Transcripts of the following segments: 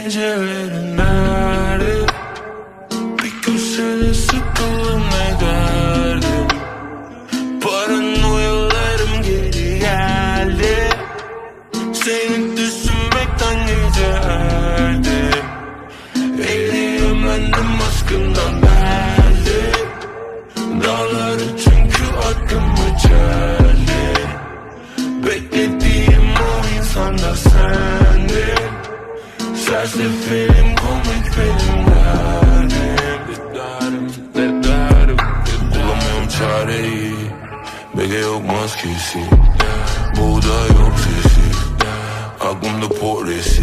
gecelerin nerede? Bir köşede sıkıldım ne derdim. Paranoyalarım geri geldi. Seni düşünmekten gecelerdim. Eriyorum bendim aşkından derdi. Dağları çünkü aklımı çeldi. Beklediğim o insan da sendin. Sersefirim komik benim derdim. Bulamıyorum çareyi. Bege yok maskesi. Buğday yok sesi. Aklımda poresi.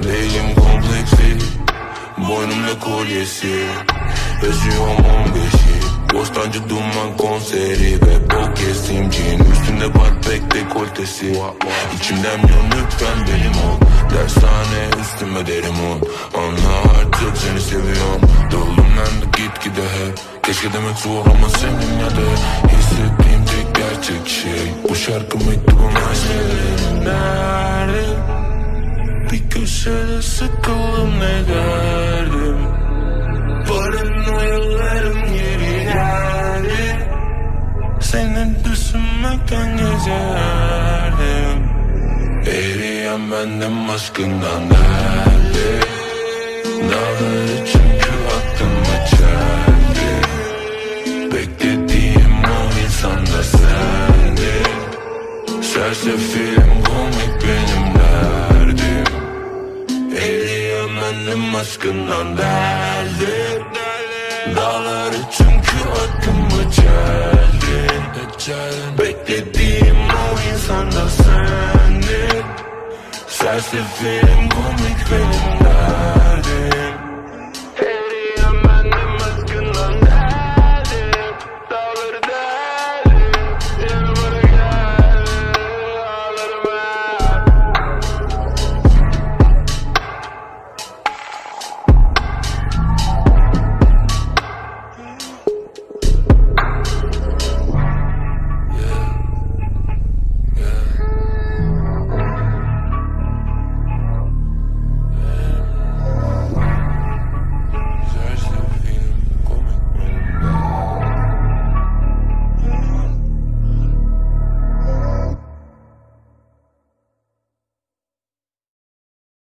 Değilim kompleksi. Boynumda kolyesi. Yaşıyorum 15'i. Bostancı duman konseri ve bok yesim cin. Üstünde pat pek dekoltesi. İçimden milyon lütfen benim ol. Dershane üstüme derim ol. Anla artık seni seviyorum. Doldum ben de gitgide hep. Keşke demek zor ama seninle de. Hissettiğim tek gerçek şey. Bu şarkı mektubum gecelerin nerede? Bir köşede sıkıldım ne derdim. Paranoyalarım geri geldi. Seni düşünmekten gecelerdim. Eriyen bendim aşkından derdi. Dağları çünkü aklıma çeldi. Beklediğim o insan da sendin. Sersefirim komik benim derdim. Eriyen bendim aşkından derdi. Dağları çünkü aklıma çeldi. Beklediğim o insan da sendin. Sersefirim komik benim derdim.